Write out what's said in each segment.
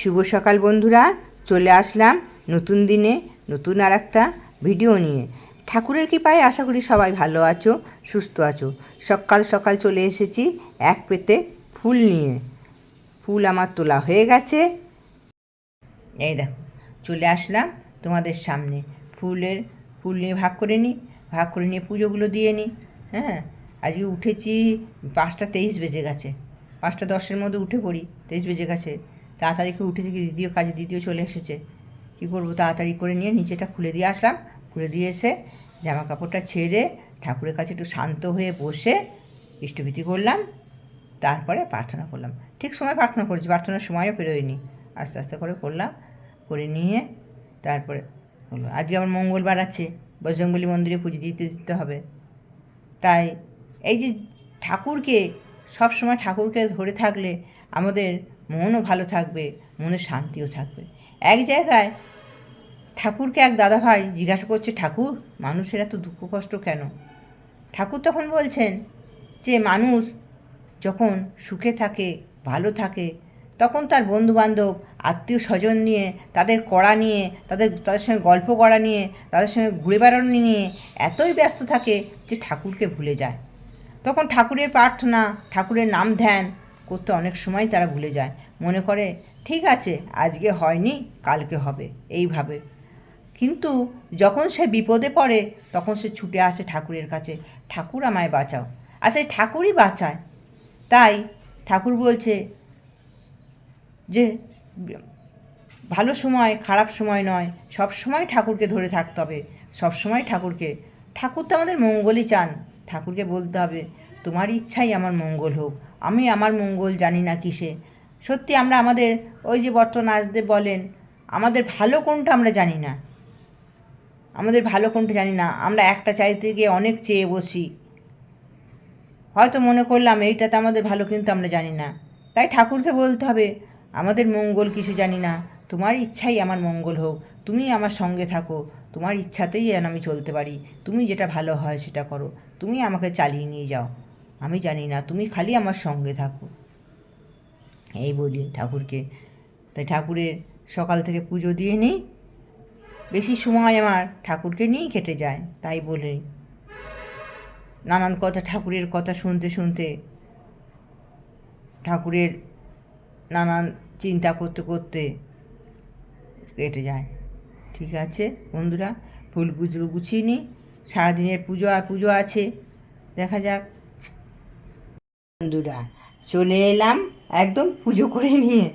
শুভ সকাল বন্ধুরা, চলে আসলাম নতুন দিনে নতুন আর একটা ভিডিও নিয়ে। ঠাকুরের কৃপায় আশা করি সবাই ভালো আছো, সুস্থ আছো। সকাল সকাল চলে এসেছি এক পেতে ফুল নিয়ে। ফুল আমার তোলা হয়ে গেছে, এই দেখো চলে আসলাম তোমাদের সামনে। ফুল নিয়ে ভাগ করে নিয়ে পুজোগুলো দিয়ে নিই। হ্যাঁ, আজকে উঠেছি 5টা 23 বেজে গেছে। 5টা 10-এর মধ্যে উঠে পড়ি, 23 বেজে গেছে। তাড়াতাড়ি করে উঠে দেখি দ্বিতীয় চলে এসেছে। কী করবো, তাড়াতাড়ি করে নিয়ে নিচেটা খুলে দিয়ে আসলাম। খুলে দিয়ে এসে জামা কাপড়টা ছেড়ে ঠাকুরের কাছে একটু শান্ত হয়ে বসে ইষ্টভীতি করলাম। তারপরে প্রার্থনা করলাম। ঠিক সময় প্রার্থনা করেছি, প্রার্থনার সময়ও পেরোয়নি, আস্তে আস্তে করে করলাম। করে নিয়ে তারপরে হলো, আজকে আমার মঙ্গলবার আছে, বজরংবলী মন্দিরে পুজো দিতে হবে। তাই এই যে ঠাকুরকে সবসময় ঠাকুরকে ধরে থাকলে আমাদের মনও ভালো থাকবে, মনে শান্তিও থাকবে। এক জায়গায় ঠাকুরকে এক দাদাভাই জিজ্ঞাসা করছে, ঠাকুর মানুষের এত দুঃখ কষ্ট কেন? ঠাকুর তখন বলছেন যে মানুষ যখন সুখে থাকে, ভালো থাকে, তখন তার বন্ধুবান্ধব আত্মীয় স্বজন নিয়ে, তাদের করা নিয়ে, তাদের সঙ্গে গল্প করা নিয়ে, তাদের সঙ্গে ঘুরে বেড়ানো নিয়ে এতই ব্যস্ত থাকে যে ঠাকুরকে ভুলে যায়। তখন ঠাকুরের প্রার্থনা, ঠাকুরের নাম ধ্যান করতে অনেক সময় তারা ভুলে যায়। মনে করে ঠিক আছে আজকে হয়নি, কালকে হবে, এইভাবে। কিন্তু যখন সে বিপদে পড়ে তখন সে ছুটে আসে ঠাকুরের কাছে, ঠাকুর আমায় বাঁচাও। আর সেই ঠাকুরই বাঁচায়। তাই ঠাকুর বলছে যে ভালো সময় খারাপ সময় নয়, সব সময় ঠাকুরকে ধরে থাকতে হবে। সব সময় ঠাকুর তো আমাদের মঙ্গলই চান। ঠাকুরকে বলতে হবে তোমার ইচ্ছাই আমার মঙ্গল হোক, আমি আমার মঙ্গল জানি না কিসে। সত্যি আমরা আমাদের ওই যে বর্তমান আজদের বলেন, আমাদের ভালো কোনটা আমরা জানি না, আমরা একটা চাইতে গিয়ে অনেক চেয়ে বসি। হয়তো মনে করলাম এইটাতে আমাদের ভালো, কিন্তু আমরা জানি না। তাই ঠাকুরকে বলতে হবে আমাদের মঙ্গল কিছু জানি না, তোমার ইচ্ছাই আমার মঙ্গল হোক, তুমি আমার সঙ্গে থাকো, তোমার ইচ্ছাতেই যেন আমি চলতে পারি, তুমি যেটা ভালো হয় সেটা করো, তুমি আমাকে চালিয়ে নিয়ে যাও, আমি জানি না, তুমি খালি আমার সঙ্গে থাকো, এই বলি ঠাকুরকে। তাই ঠাকুরের সকাল থেকে পুজো দিয়ে নিই, বেশি সময় আমার ঠাকুরকে নিয়েই কেটে যায়। তাই বলে নানান কথা, ঠাকুরের কথা শুনতে শুনতে, ঠাকুরের নানান চিন্তা করতে করতে কেটে যায়। ঠিক আছে বন্ধুরা, ফুল পুজো গুছিয়ে নিই, সারাদিনের পুজো আছে, দেখা যাক। বন্ধুরা চলে এলাম একদম পুজো করে নিয়ে।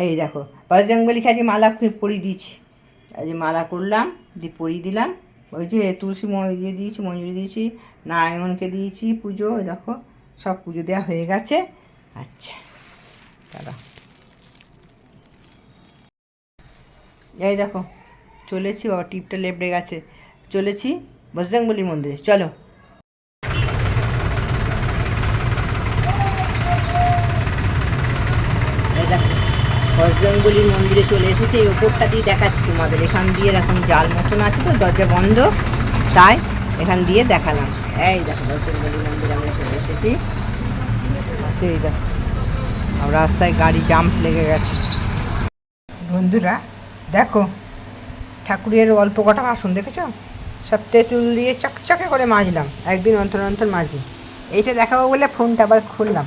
এই দেখো বজরংবলীকে আজকে মালা পরিয়ে দিয়েছি, আজকে মালা করলাম, দিয়ে পরিয়ে দিলাম। ওই যে তুলসী দিয়েছি, মঞ্জুরি দিয়েছি, নারায়ণকে দিয়েছি পুজো। দেখো সব পুজো দেওয়া হয়ে গেছে। আচ্ছা দাদা, এই দেখো চলেছি, বাবা টিপটা লেপড়ে গেছে, চলেছি বজরংবলী মন্দিরে। চলো, এই দেখো বজরংবলী মন্দিরে চলে এসেছি। এই ওপরটা দিয়ে দেখাচ্ছি তোমাদের, এখান দিয়ে এখন জাল মতন আছে তো, দরজা বন্ধ, তাই এখান দিয়ে দেখালাম। এই দেখো বজরংবলী মন্দিরে আমরা চলে এসেছি। এই দেখো রাস্তায় গাড়ি জাম্প লেগে গেছে। বন্ধুরা দেখো ঠাকুরের অল্প কটা বাসন দেখেছো, সব তেঁতুল দিয়ে চকচকে করে মাজলাম, একদিন অন্তর অন্তর মাজি। এইটা দেখাবো বলে ফোনটা আবার খুললাম।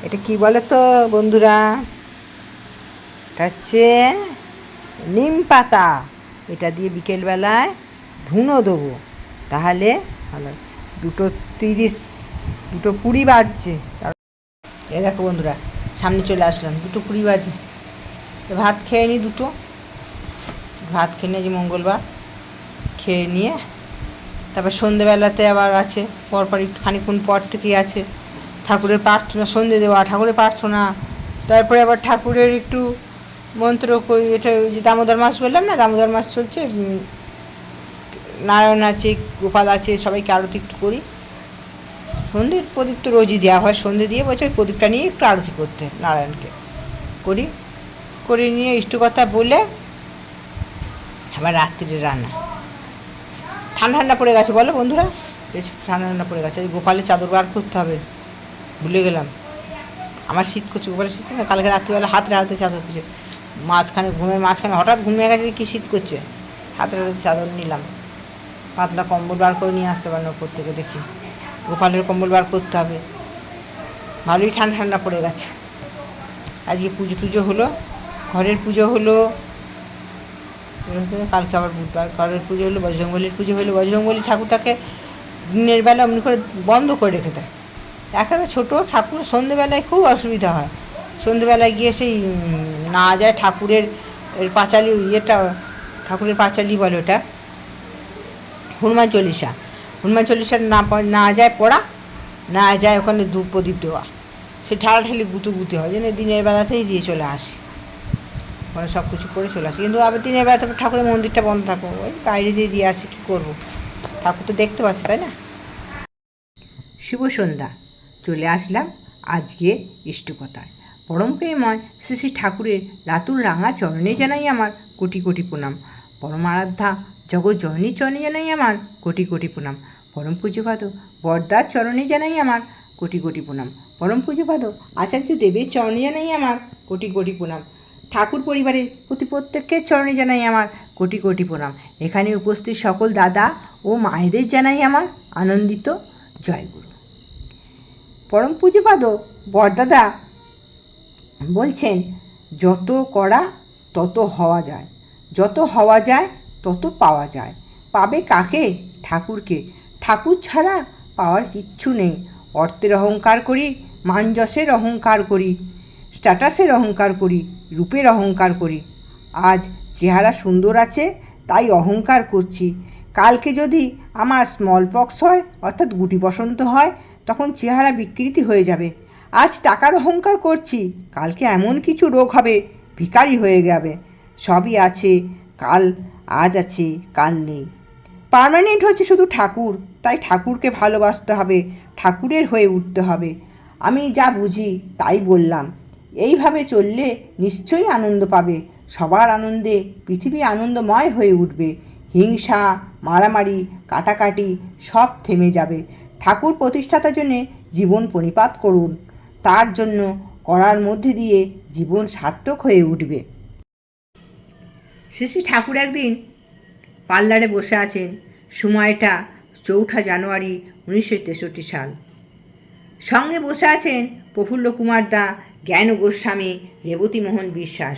এটা কি বলো তো বন্ধুরা, এটা হচ্ছে নিম পাতা। এটা দিয়ে বিকেলবেলায় ধুনো দেবো, তাহলে ভালো। 2:30, 2:20 বাজছে। এই দেখো বন্ধুরা সামনে চলে আসলাম, 2:20 বাজে। ভাত খেয়ে নিই, ভাত খেয়ে নিয়ে, যে মঙ্গলবার খেয়ে নিয়ে তারপর সন্ধেবেলাতে আবার আছে, পরপর একটু খানিক্ষণ পর থেকেই আছে ঠাকুরের প্রার্থনা, সন্ধে দেওয়া, ঠাকুরের প্রার্থনা। তারপরে আবার ঠাকুরের একটু মন্ত্র করি। এটা ওই যে দামোদর মাস বললাম না, দামোদর মাস চলছে, নারায়ণ আছে, গোপাল আছে, সবাইকে আরতি একটু করি। সন্ধ্যের প্রদীপ তো রোজই দেওয়া হয়, সন্ধে দিয়ে বলছে ওই প্রদীপটা নিয়ে একটু আরতি করতে নারায়ণকে করে নিয়ে ইষ্টকথা বলে আবার রাত্রিরে রান্না। ঠান্ডা পড়ে গেছে বলো বন্ধুরা, বেশ ঠান্ডা পড়ে গেছে। গোপালের চাদর বার করতে হবে, ভুলে গেলাম। আমার শীত করছে, গোপালের শীত করছে, কালকে রাত্রিবেলা হাতে চাদর করছে। মাঝখানে ঘুমের মাঝখানে হঠাৎ ঘুমিয়ে গেছে, কী শীত করছে, হাতের হাতে চাদর নিলাম, পাতলা কম্বল বার করে নিয়ে আসতে পারেন ওপর থেকে, দেখি গোপালের কম্বল বার করতে হবে, ভালোই ঠান্ডা ঠান্ডা পড়ে গেছে। আজকে পুজো টুজো হলো, ঘরের পুজো হলো, কালকে আবার বুধবার ঘরের পুজো হলো, বজরংবলীর পুজো হলো। বজরংবলী ঠাকুরটাকে দিনের বেলা এমনি করে বন্ধ করে রেখে দেয়, একটা ছোটো ঠাকুর, সন্ধেবেলায় খুব অসুবিধা হয়, সন্ধেবেলায় গিয়ে সেই না যায় ঠাকুরের পাঁচালি, ঠাকুরের পাঁচালি বলে ওটা, হনুমান চল্লিশা, হনুমান চল্লিশা না যায় পড়া, না যায় ওখানে ধূপ প্রদীপ দেওয়া, সে ঠেলাঠেলি গুতুগুতি হয়, যেন দিনের বেলাতেই দিয়ে চলে আসি, ওখানে সব কিছু করে চলে আসি। কিন্তু আবার দিনের বেলা তারপর ঠাকুরের মন্দিরটা বন্ধ থাকো, ওই বাইরে দিয়ে আসি, কী করবো, ঠাকুর তো দেখতে পাচ্ছি, তাই না। শুভ সন্ধ্যা, চলে আসলাম আজকে ইষ্টকথায়। পরম প্রেমময় শ্রী শ্রী ঠাকুরের রাতুল রাঙা চরণে জানাই আমার কোটি কোটি প্রণাম। পরম আরাধ্যা জগৎ জননীর চরণে জানাই আমার কোটি কোটি প্রণাম। পরম পূজ্যপাদ বরদার চরণে জানাই আমার কোটি কোটি প্রণাম। পরম পূজ্যপাদ আচার্য দেবের চরণে জানাই আমার কোটি কোটি প্রণাম। ঠাকুর পরিবারের প্রত্যেকের চরণে জানাই আমার কোটি কোটি প্রণাম। এখানে উপস্থিত সকল দাদা ও মায়েদের জানাই আমার আনন্দিত জয়গুরু। পরম পূজ্যপাদ বরদাদা বলছেন, যত করা তত হওয়া যায়, যত হওয়া যায় তত পাওয়া যায়। পাবে কাকে? ঠাকুরকে। ঠাকুর ছাড়া পাওয়ার কিচ্ছু নেই। অর্থের অহংকার করি, মান যশের অহংকার করি, স্ট্যাটাসের অহংকার করি, রূপের অহংকার করি। আজ চেহারা সুন্দর আছে তাই অহংকার করছি, কালকে যদি আমার স্মল পক্স হয় অর্থাৎ গুটি বসন্ত হয় তখন চেহারা বিকৃতি হয়ে যাবে। আজ টাকার অহংকার করছি, কালকে এমন কিছু রোগ হবে ভিখারি হয়ে যাবে। সবই আছে, কাল আজ আছে কাল নেই। পার্মানেন্ট হচ্ছে শুধু ঠাকুর, তাই ঠাকুরকে ভালোবাসতে হবে, ঠাকুরের হয়ে উঠতে হবে। আমি যা বুঝি তাই বললাম, এইভাবে চললে নিশ্চয়ই আনন্দ পাবে। সবার আনন্দে পৃথিবী আনন্দময় হয়ে উঠবে। হিংসা, মারামারি, কাটাকাটি সব থেমে যাবে। ঠাকুর প্রতিষ্ঠাতার জন্যে জীবন পরিপাত করুন, তার জন্য করার মধ্যে দিয়ে জীবন সার্থক হয়ে উঠবে। শ্রী শ্রী ঠাকুর একদিন পার্লারে বসে আছেন, সময়টা 4 জানুয়ারি 1963 সাল। সঙ্গে বসে আছেন প্রফুল্ল কুমার দা, জ্ঞান গোস্বামী, রেবতীমোহন বিশ্বাস।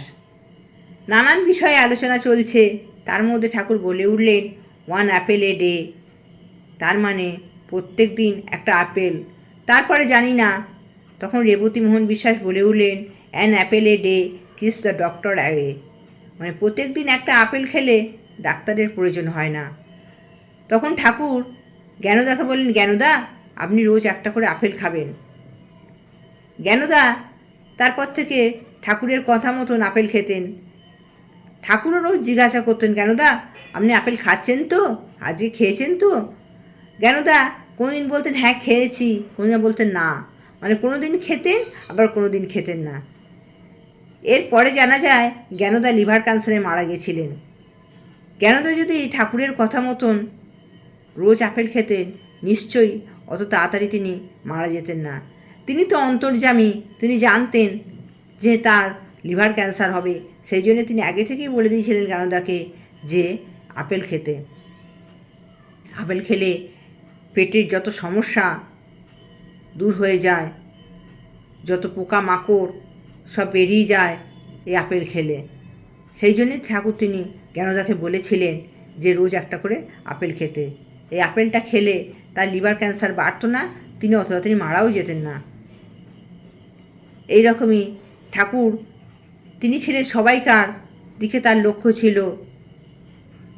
নানান বিষয়ে আলোচনা চলছে, তার মধ্যে ঠাকুর বলে উঠলেন, 1 অ্যাপেল এ ডে, তার মানে প্রত্যেক দিন একটা আপেল। তারপরে জানি না, তখন রেবতীমোহন বিশ্বাস বলে উঠলেন, an Apple a day keeps the doctor away, মানে প্রত্যেক দিন একটা আপেল খেলে ডাক্তারের প্রয়োজন হয় না। তখন ঠাকুর জ্ঞানদাকে বললেন, জ্ঞানদা আপনি রোজ একটা করে আপেল খাবেন। জ্ঞানদা তারপর থেকে ঠাকুরের কথা মতন আপেল খেতেন। ঠাকুরও রোজ জিজ্ঞাসা করতেন, জ্ঞানদা আপনি আপেল খাচ্ছেন তো, আজকে খেয়েছেন তো? জ্ঞানদা কোনো দিন বলতেন হ্যাঁ খেয়েছি, কোনো দিন বলতেন না, মানে কোনো দিন খেতেন আবার কোনো দিন খেতেন না। এরপরে জানা যায় জ্ঞানদা লিভার ক্যান্সারে মারা গেছিলেন। জ্ঞানদা যদি ঠাকুরের কথা মতন রোজ আপেল খেতেন নিশ্চয়ই অত তাড়াতাড়ি তিনি মারা যেতেন না। তিনি তো অন্তর্যামী, তিনি জানতেন যে তার লিভার ক্যান্সার হবে, সেই জন্য তিনি আগে থেকেই বলে দিয়েছিলেন জ্ঞানদাকে যে আপেল খেতে। আপেল খেলে পেটের যত সমস্যা দূর হয়ে যায়, যত পোকামাকড় সব বেরিয়ে যায় এই আপেল খেলে। সেই জন্যে ঠাকুর তিনি জ্ঞানদাকে বলেছিলেন যে রোজ একটা করে আপেল খেতে। এই আপেলটা খেলে তার লিভার ক্যান্সার বাড়ত না, তিনি অত তাড়াতাড়ি মারাও যেতেন না। এই রকমই ঠাকুর, তিনি ছিলেন সবাইকার দিকে তার লক্ষ্য ছিল,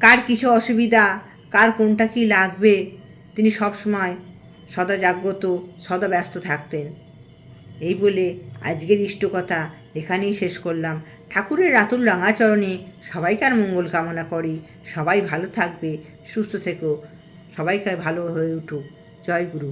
কার কিসে অসুবিধা, কার কোনটা কী লাগবে, তিনি সবসময় সদা জাগ্রত, সদা ব্যস্ত থাকতেন। এই বলে আজকের ইষ্টকথা এখানেই শেষ করলাম। ঠাকুরের রাতুল রাঙাচরণে সবাইকার মঙ্গল কামনা করি। সবাই ভালো থাকবে, সুস্থ থেকো, সবাইকার ভালো হয়ে উঠুক। জয় গুরু।